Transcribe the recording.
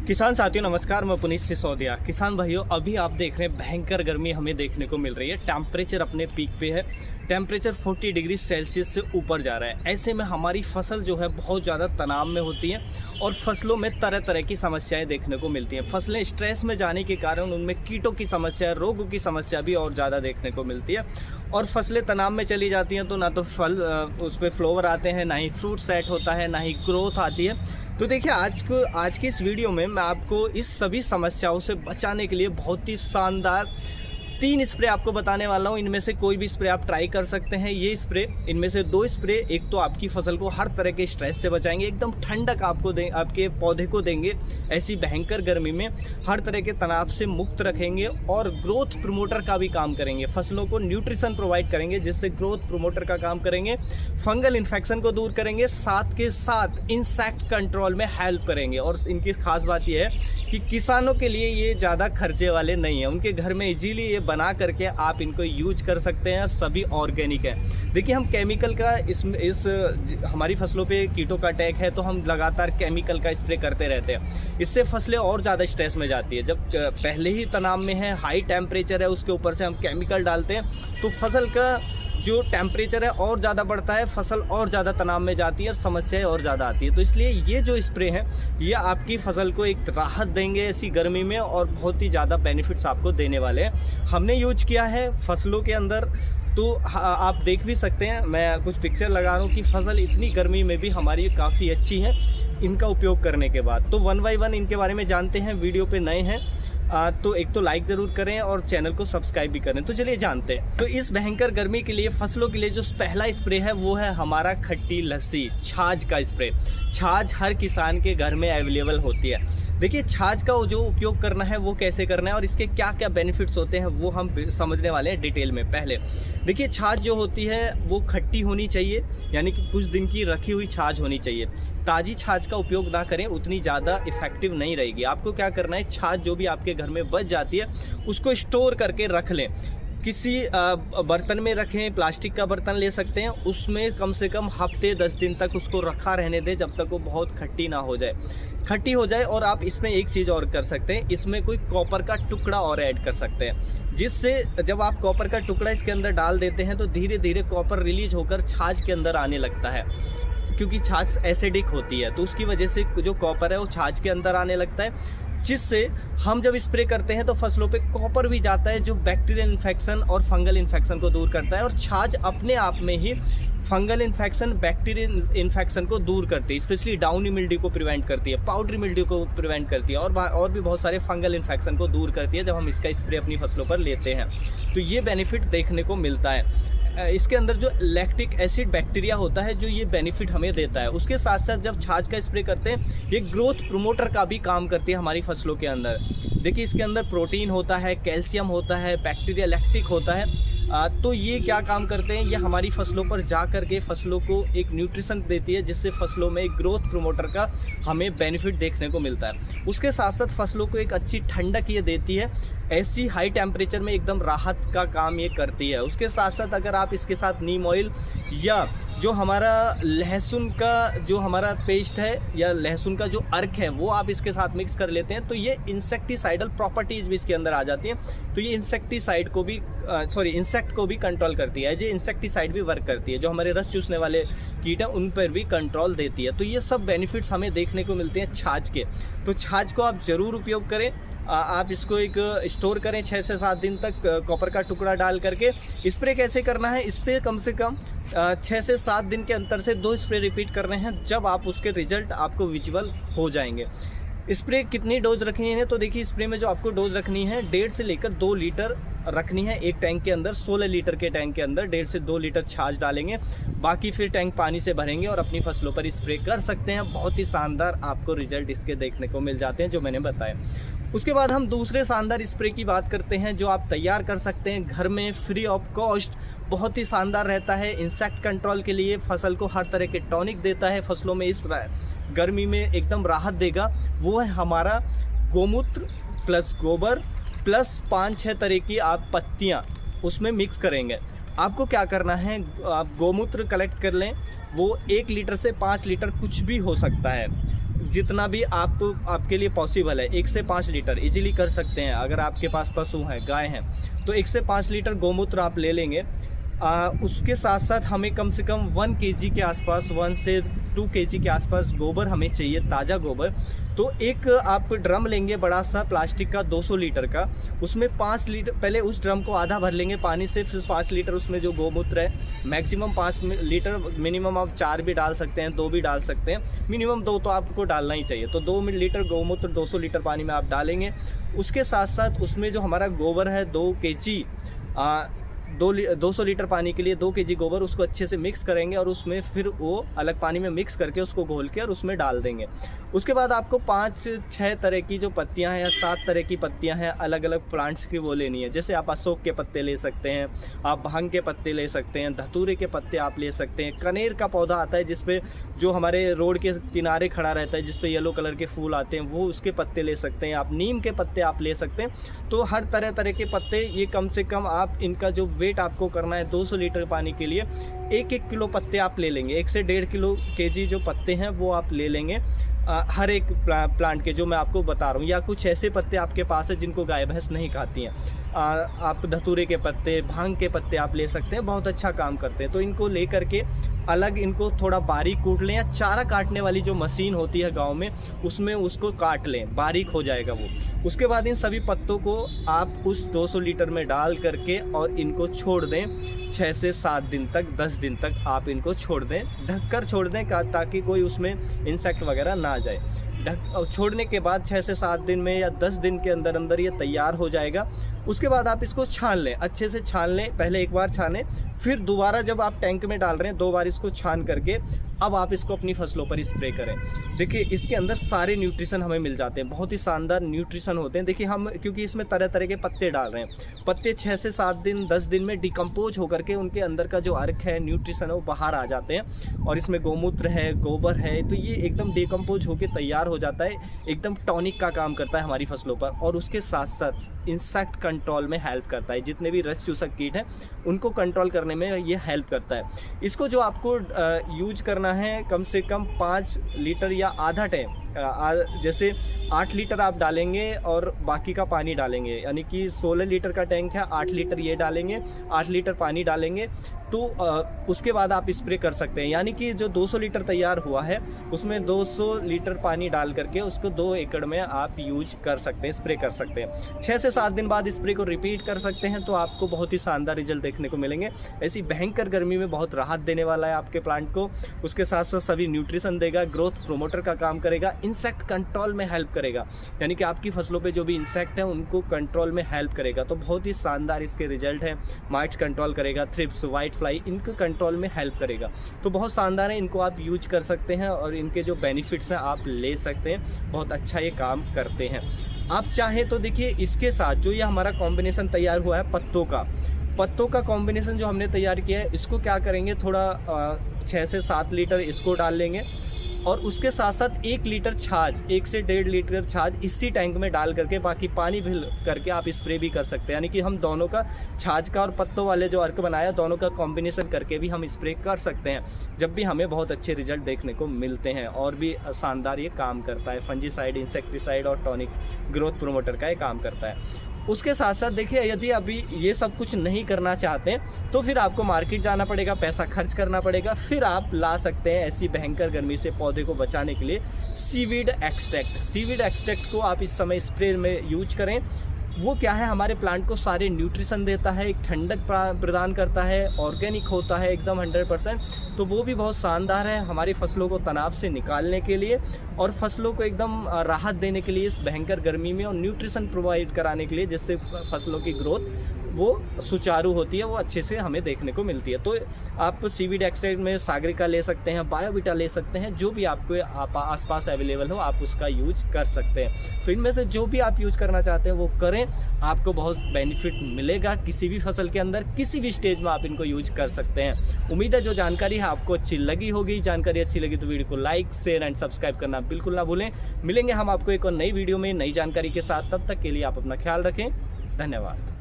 किसान साथियों नमस्कार, मैं पुनीत सिसोदिया। किसान भाइयों, अभी आप देख रहे हैं भयंकर गर्मी हमें देखने को मिल रही है। टेम्परेचर अपने पीक पे है। टेम्परेचर 40 डिग्री सेल्सियस से ऊपर जा रहा है। ऐसे में हमारी फसल जो है बहुत ज़्यादा तनाव में होती है और फसलों में तरह तरह की समस्याएं देखने को मिलती हैं। फसलें स्ट्रेस में जाने के कारण उनमें कीटों की समस्या, रोगों की समस्या भी और ज़्यादा देखने को मिलती है और फसलें तनाव में चली जाती हैं तो ना तो फल उस पर फ्लावर आते हैं, ना ही फ्रूट सेट होता है, ना ही ग्रोथ आती है। तो देखिए आज की इस वीडियो में मैं आपको इस सभी समस्याओं से बचाने के लिए बहुत ही शानदार 3 स्प्रे आपको बताने वाला हूँ। इनमें से कोई भी स्प्रे आप ट्राई कर सकते हैं। ये स्प्रे, इनमें से 2 स्प्रे, एक तो आपकी फसल को हर तरह के स्ट्रेस से बचाएंगे, एकदम ठंडक आपको आपके पौधे को देंगे ऐसी भयंकर गर्मी में, हर तरह के तनाव से मुक्त रखेंगे और ग्रोथ प्रमोटर का भी काम करेंगे। फसलों को न्यूट्रिशन प्रोवाइड करेंगे जिससे ग्रोथ प्रमोटर का काम करेंगे, फंगल इन्फेक्शन को दूर करेंगे, साथ के साथ इंसेक्ट कंट्रोल में हेल्प करेंगे। और इनकी खास बात यह है कि किसानों के लिए ये ज़्यादा खर्चे वाले नहीं है, उनके घर में इजीली ये बना करके आप इनको यूज कर सकते हैं। सभी ऑर्गेनिक है। देखिए, हम केमिकल का इस हमारी फसलों पे कीटों का अटैक है तो हम लगातार केमिकल का स्प्रे करते रहते हैं। इससे फसलें और ज़्यादा स्ट्रेस में जाती है। जब पहले ही तनाव में है, हाई टेम्परेचर है, उसके ऊपर से हम केमिकल डालते हैं तो फसल का जो टेम्परेचर है और ज़्यादा बढ़ता है, फसल और ज़्यादा तनाव में जाती है और समस्याएं और ज़्यादा आती है। तो इसलिए ये जो स्प्रे हैं ये आपकी फसल को एक राहत देंगे ऐसी गर्मी में और बहुत ही ज़्यादा बेनिफिट्स आपको देने वाले हैं। हमने यूज किया है फसलों के अंदर, तो आप देख भी सकते हैं। मैं कुछ पिक्चर लगा रहा हूँ कि फसल इतनी गर्मी में भी हमारी काफ़ी अच्छी है इनका उपयोग करने के बाद। तो 1 बाय 1 इनके बारे में जानते हैं। वीडियो पे नए हैं तो एक तो लाइक ज़रूर करें और चैनल को सब्सक्राइब भी करें। तो चलिए जानते हैं। तो इस भयंकर गर्मी के लिए फसलों के लिए जो पहला स्प्रे है वो है हमारा खट्टी लस्सी, छाछ का स्प्रे। छाछ हर किसान के घर में अवेलेबल होती है। देखिए, छाछ का जो उपयोग करना है वो कैसे करना है और इसके क्या क्या बेनिफिट्स होते हैं वो हम समझने वाले हैं डिटेल में। पहले देखिए, छाछ जो होती है वो खट्टी होनी चाहिए, यानी कि कुछ दिन की रखी हुई छाछ होनी चाहिए। ताज़ी छाछ का उपयोग ना करें, उतनी ज़्यादा इफेक्टिव नहीं रहेगी। आपको क्या करना है, छाछ जो भी आपके घर में बच जाती है उसको स्टोर करके रख लें। किसी बर्तन में रखें, प्लास्टिक का बर्तन ले सकते हैं, उसमें कम से कम हफ्ते 10 दिन तक उसको रखा रहने दें जब तक वो बहुत खट्टी ना हो जाए। खट्टी हो जाए और आप इसमें एक चीज़ और कर सकते हैं, इसमें कोई कॉपर का टुकड़ा और ऐड कर सकते हैं, जिससे जब आप कॉपर का टुकड़ा इसके अंदर डाल देते हैं तो धीरे धीरे कॉपर रिलीज होकर छाछ के अंदर आने लगता है। क्योंकि छाछ एसिडिक होती है तो उसकी वजह से जो कॉपर है वो छाछ के अंदर आने लगता है, जिससे हम जब स्प्रे करते हैं तो फसलों पे कॉपर भी जाता है जो बैक्टीरियल इन्फेक्शन और फंगल इन्फेक्शन को दूर करता है। और छाछ अपने आप में ही फंगल इन्फेक्शन, बैक्टीरियल इन्फेक्शन को दूर करती है, स्पेशली डाउनी मिल्ड्यू को प्रिवेंट करती है, पाउडरी मिल्ड्यू को प्रिवेंट करती है और भी बहुत सारे फंगल इन्फेक्शन को दूर करती है जब हम इसका स्प्रे अपनी फसलों पर लेते हैं। तो ये बेनिफिट देखने को मिलता है। इसके अंदर जो लैक्टिक एसिड बैक्टीरिया होता है जो ये बेनिफिट हमें देता है। उसके साथ साथ जब छाछ का स्प्रे करते हैं ये ग्रोथ प्रमोटर का भी काम करती है हमारी फसलों के अंदर। देखिए, इसके अंदर प्रोटीन होता है, कैल्शियम होता है, बैक्टीरिया लैक्टिक होता है। तो ये क्या काम करते हैं, ये हमारी फसलों पर जा कर के फसलों को एक न्यूट्रिशन देती है जिससे फसलों में एक ग्रोथ प्रमोटर का हमें बेनिफिट देखने को मिलता है। उसके साथ साथ फसलों को एक अच्छी ठंडक ये देती है, ऐसी हाई टेम्परेचर में एकदम राहत का काम ये करती है। उसके साथ साथ अगर आप इसके साथ नीम ऑयल या जो हमारा लहसुन का जो हमारा पेस्ट है या लहसुन का जो अर्क है वो आप इसके साथ मिक्स कर लेते हैं तो ये इंसेक्टिसाइडल प्रॉपर्टीज़ भी इसके अंदर आ जाती हैं। तो ये इंसेक्टिसाइड को भी इंसेक्ट को भी कंट्रोल करती है, ये इंसेक्टिसाइड भी वर्क करती है, जो हमारे रस चूसने वाले कीट हैं उन पर भी कंट्रोल देती है। तो ये सब बेनिफिट्स हमें देखने को मिलते हैं छाछ के। तो छाछ को आप ज़रूर उपयोग करें। आप इसको एक स्टोर करें 6 से 7 दिन तक कॉपर का टुकड़ा डाल करके। स्प्रे कैसे करना है, इस पर कम से कम 6 से 7 दिन के अंतर से 2 स्प्रे रिपीट कर रहे हैं, जब आप उसके रिजल्ट आपको विजुअल हो जाएंगे। स्प्रे कितनी डोज रखनी है, तो देखिए स्प्रे में जो आपको डोज रखनी है 1.5 से लेकर 2 लीटर रखनी है एक टैंक के अंदर। 16 लीटर के टैंक के अंदर 1.5 से 2 लीटर छाछ डालेंगे, बाकी फिर टैंक पानी से भरेंगे और अपनी फसलों पर स्प्रे कर सकते हैं। बहुत ही शानदार आपको रिजल्ट इसके देखने को मिल जाते हैं जो मैंने बताया। उसके बाद हम दूसरे शानदार स्प्रे की बात करते हैं जो आप तैयार कर सकते हैं घर में फ्री ऑफ कॉस्ट। बहुत ही शानदार रहता है इंसेक्ट कंट्रोल के लिए, फसल को हर तरह के टॉनिक देता है, फसलों में इस गर्मी में एकदम राहत देगा। वो है हमारा गोमूत्र प्लस गोबर प्लस 5-6 तरह की आप पत्तियाँ उसमें मिक्स करेंगे। आपको क्या करना है, आप गोमूत्र कलेक्ट कर लें, वो 1 लीटर से 5 लीटर कुछ भी हो सकता है। जितना भी आपके लिए पॉसिबल है 1 से 5 लीटर इजीली कर सकते हैं। अगर आपके पास पशु हैं, गाय हैं, तो 1 से 5 लीटर गोमूत्र आप ले लेंगे। उसके साथ साथ हमें कम से कम 1 केजी के आसपास, 1 से 2 केजी के आसपास गोबर हमें चाहिए, ताज़ा गोबर। तो एक आप ड्रम लेंगे बड़ा सा प्लास्टिक का 200 लीटर का, उसमें 5 लीटर, पहले उस ड्रम को आधा भर लेंगे पानी से, फिर 5 लीटर उसमें जो गोमूत्र है, मैक्सिमम 5 लीटर, मिनिमम आप 4 भी डाल सकते हैं, 2 भी डाल सकते हैं, मिनिमम 2 तो आपको डालना ही चाहिए। तो 2 लीटर गोमूत्र 200 लीटर पानी में आप डालेंगे। उसके साथ साथ उसमें जो हमारा गोबर है 2 केजी, 200 लीटर पानी के लिए 2 केजी गोबर, उसको अच्छे से मिक्स करेंगे और उसमें फिर वो अलग पानी में मिक्स करके उसको घोल के और उसमें डाल देंगे। उसके बाद आपको 5-6 तरह की जो पत्तियां हैं या 7 तरह की पत्तियां हैं अलग अलग प्लांट्स की वो लेनी है। जैसे आप अशोक के पत्ते ले सकते हैं, आप भांग के पत्ते ले सकते हैं, धतूरे के पत्ते आप ले सकते हैं, कनेर का पौधा आता है जिसपे जो हमारे रोड के किनारे खड़ा रहता है, जिसपे येलो कलर के फूल आते हैं, वो उसके पत्ते ले सकते हैं। आप नीम के पत्ते आप ले सकते हैं। तो हर तरह के पत्ते, ये कम से कम आप इनका जो वेट आपको करना है 200 लीटर पानी के लिए 1-1 किलो पत्ते आप ले लेंगे। 1 से 1.5 किलो केजी जो पत्ते हैं वो आप ले लेंगे हर एक प्लांट के, जो मैं आपको बता रहा हूँ। या कुछ ऐसे पत्ते आपके पास है जिनको गाय भैंस नहीं खाती हैं, आप धतूरे के पत्ते, भांग के पत्ते आप ले सकते हैं, बहुत अच्छा काम करते हैं। तो इनको ले करके अलग इनको थोड़ा बारीक कूट लें, या चारा काटने वाली जो मशीन होती है गांव में, उसमें उसको काट लें, बारीक हो जाएगा वो। उसके बाद इन सभी पत्तों को आप उस 200 लीटर में डाल करके और इनको छोड़ दें 6 से 7 दिन तक, 10 दिन तक आप इनको छोड़ दें, ढककर छोड़ दें ताकि कोई उसमें इंसेक्ट वगैरह ना जाए। छोड़ने के बाद 6 से 7 दिन में या 10 दिन के अंदर अंदर ये तैयार हो जाएगा। उसके बाद आप इसको छान लें, अच्छे से छान लें। पहले एक बार छानें, फिर दोबारा जब आप टैंक में डाल रहे हैं 2 बार इसको छान करके अब आप इसको अपनी फसलों पर स्प्रे करें। देखिए इसके अंदर सारे न्यूट्रिशन हमें मिल जाते हैं, बहुत ही शानदार न्यूट्रिशन होते हैं। देखिए हम क्योंकि इसमें तरह तरह के पत्ते डाल रहे हैं, पत्ते 6 से 7 दिन 10 दिन में डिकम्पोज होकर के उनके अंदर का जो अर्क है, न्यूट्रिशन है, वो बाहर आ जाते हैं। और इसमें गोमूत्र है, गोबर है, तो ये एकदम डिकम्पोज होकर तैयार हो जाता है, एकदम टॉनिक का काम करता है हमारी फसलों पर। और उसके साथ साथ इंसेक्ट कंट्रोल में हेल्प करता है, जितने भी रस चूसक कीट हैं उनको कंट्रोल करने में ये हेल्प करता है। इसको जो आपको यूज करना है कम से कम 5 लीटर या आधा टैंक, जैसे 8 लीटर आप डालेंगे और बाकी का पानी डालेंगे, यानी कि 16 लीटर का टैंक है, 8 लीटर ये डालेंगे, 8 लीटर पानी डालेंगे, तो उसके बाद आप स्प्रे कर सकते हैं। यानी कि जो 200 लीटर तैयार हुआ है उसमें 200 लीटर पानी डाल करके उसको 2 एकड़ में आप यूज कर सकते हैं, स्प्रे कर सकते हैं। 6 से 7 दिन बाद स्प्रे को रिपीट कर सकते हैं, तो आपको बहुत ही शानदार रिजल्ट देखने को मिलेंगे। ऐसी भयंकर गर्मी में बहुत राहत देने वाला है आपके प्लांट को। उसके साथ साथ सभी न्यूट्रिशन देगा, ग्रोथ प्रोमोटर का काम करेगा, इंसेक्ट कंट्रोल में हेल्प करेगा, यानी कि आपकी फसलों पे जो भी इंसेक्ट है उनको कंट्रोल में हेल्प करेगा। तो बहुत ही शानदार इसके रिजल्ट हैं। माइट्स कंट्रोल करेगा, थ्रिप्स, वाइट फ्लाई, इनको कंट्रोल में हेल्प करेगा। तो बहुत शानदार है, इनको आप यूज कर सकते हैं और इनके जो बेनिफिट्स हैं आप ले सकते हैं। बहुत अच्छा ये काम करते हैं। आप चाहें तो देखिए इसके साथ जो ये हमारा कॉम्बिनेशन तैयार हुआ है पत्तों का कॉम्बिनेशन जो हमने तैयार किया है, इसको क्या करेंगे, थोड़ा 6 से 7 लीटर इसको डाल लेंगे और उसके साथ साथ 1 लीटर छाछ, 1 से 1.5 लीटर छाछ इसी टैंक में डाल करके बाकी पानी भी करके आप स्प्रे भी कर सकते हैं। यानी कि हम दोनों का, छाछ का और पत्तों वाले जो अर्क बनाया, दोनों का कॉम्बिनेशन करके भी हम स्प्रे कर सकते हैं, जब भी हमें बहुत अच्छे रिजल्ट देखने को मिलते हैं। और भी शानदार ये काम करता है, फंजीसाइड, इंसेक्टिसाइड और टॉनिक, ग्रोथ प्रोमोटर का ये काम करता है। उसके साथ साथ देखिए यदि अभी ये सब कुछ नहीं करना चाहते हैं तो फिर आपको मार्केट जाना पड़ेगा, पैसा खर्च करना पड़ेगा, फिर आप ला सकते हैं ऐसी भयंकर गर्मी से पौधे को बचाने के लिए सीवीड एक्सट्रैक्ट। सीवीड एक्सट्रैक्ट को आप इस समय स्प्रे में यूज करें। वो क्या है, हमारे प्लांट को सारे न्यूट्रिशन देता है, एक ठंडक प्रदान करता है, ऑर्गेनिक होता है एकदम 100%। तो वो भी बहुत शानदार है हमारी फसलों को तनाव से निकालने के लिए और फसलों को एकदम राहत देने के लिए इस भयंकर गर्मी में, और न्यूट्रिशन प्रोवाइड कराने के लिए, जिससे फसलों की ग्रोथ वो सुचारू होती है, वो अच्छे से हमें देखने को मिलती है। तो आप सीवीड एक्सट्रैक्ट में सागरिका ले सकते हैं, बायोविटा ले सकते हैं, जो भी आपको आसपास अवेलेबल हो आप उसका यूज कर सकते हैं। तो इनमें से जो भी आप यूज करना चाहते हैं वो करें, आपको बहुत बेनिफिट मिलेगा किसी भी फसल के अंदर, किसी भी स्टेज में आप इनको यूज कर सकते हैं। उम्मीद है जो जानकारी है आपको अच्छी लगी होगी। जानकारी अच्छी लगी तो वीडियो को लाइक, शेयर एंड सब्सक्राइब करना बिल्कुल ना भूलें। मिलेंगे हम आपको एक और नई वीडियो में नई जानकारी के साथ, तब तक के लिए आप अपना ख्याल रखें। धन्यवाद।